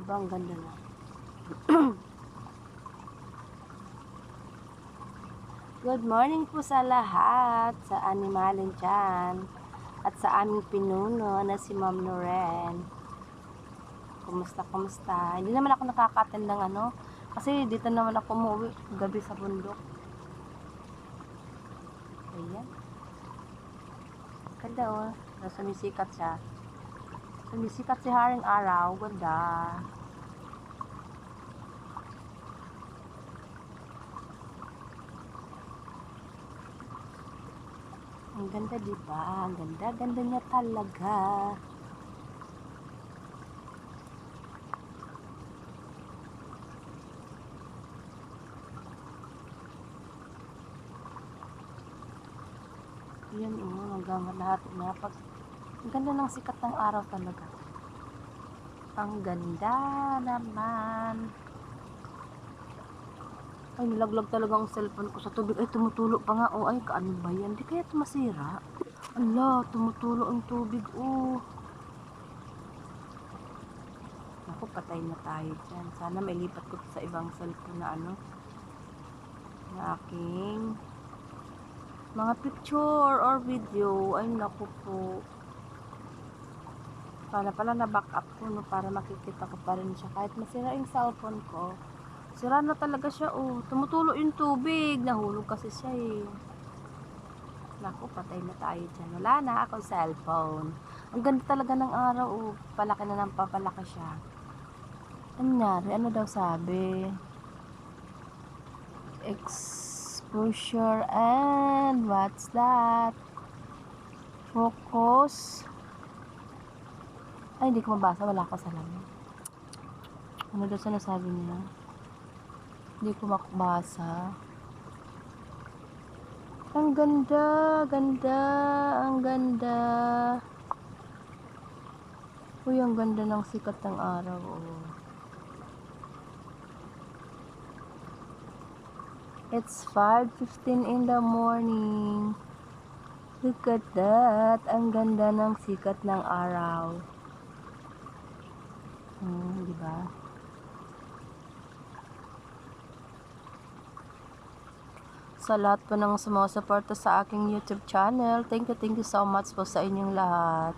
Di ba ang ganda na? Good morning po sa lahat, sa animalin dyan, at sa aming pinuno na si Ma'am Loren. Kumusta? Hindi naman ako nakaka-attend ng kasi dito naman ako umuwi gabi sa bundok. Ayan. Ganda oh. Sumisikat siya. Sumisikat si Haring Araw. Ganda. Ang ganda diba? Ang ganda niya talaga. Yan hanggang lahat na pag ang ganda ng sikat ng araw talaga. Ang ganda naman. Ay, nilaglag talaga ang cellphone ko sa tubig. Ay, tumutulo pa nga. Oh, ay, kaano ba yan? Di kaya ito masira? Ala, tumutulo ang tubig. Oh. Ako, patay na tayo dyan. Sana may lipat ko sa ibang cellphone na na aking mga picture or video. Ay, naku po. Sana pala na-back up ko, no, para makikita ko pa rin siya. Kahit masira yung cellphone ko. Sira na talaga siya, oh. Tumutulo yung tubig. Nahulog kasi siya, eh. Naku, patay na tayo dyan. Wala na akong cellphone. Ang ganda talaga ng araw, oh. Palaki na ng papalaki siya. Anyari, ano daw sabi? Exposure and what's that? Focus. Ay, hindi ko mabasa. Wala ko sa lamin. Ano daw sinasabi niya? Hindi ko makabasa. Ang ganda. Ang ganda. Uy, ang ganda ng sikat ng araw. Oh. It's 5:15 in the morning. Look at that. Ang ganda ng sikat ng araw. Diba? Sa lahat po ng sumusuporta sa aking YouTube channel, thank you so much po sa inyong lahat.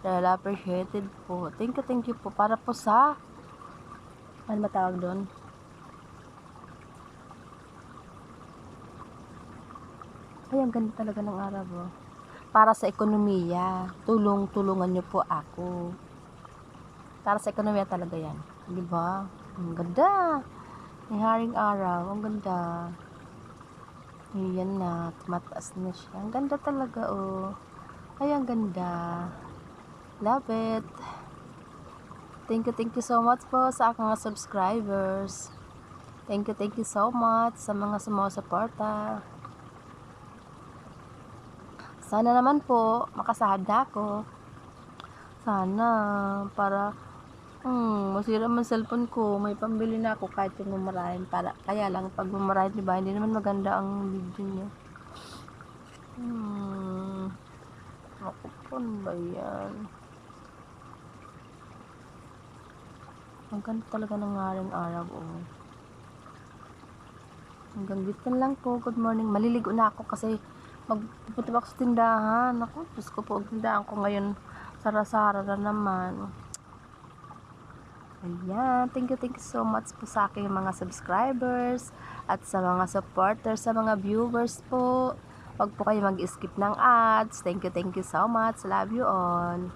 Dahil appreciated po. Thank you po. Para po sa ano matawag doon? Ay, ang ganda talaga ng araw, oh. Para sa ekonomiya. Tulungan nyo po ako. Para sa ekonomiya talaga yan. Diba? Ang ganda. May haring araw. Ang ganda. Ayan na, tumataas na siya. Ang ganda talaga, oh. Ay, ang ganda. Love it. Thank you so much po sa aking mga subscribers. Thank you so much sa mga sumusuporta. Sana naman po, makasahad na ako. Sana, para masira man cellphone ko, may pambili na ako kahit yung mumurahin. Kaya lang, pag mumurahin, diba, hindi naman maganda ang video niya. Ako po, ba yan? Ang ganda talaga ng haring araw, oh. Hanggang dito lang po. Good morning. Maliligo na ako kasi magpupunta ako sa tindahan. Ako, Diyos ko po, ang tindahan ko ngayon, sara-sara na naman. Ayan, thank you so much po sa aking mga subscribers at sa mga supporters, sa mga viewers po. Huwag po kayo mag-skip ng ads. Thank you so much. Love you all.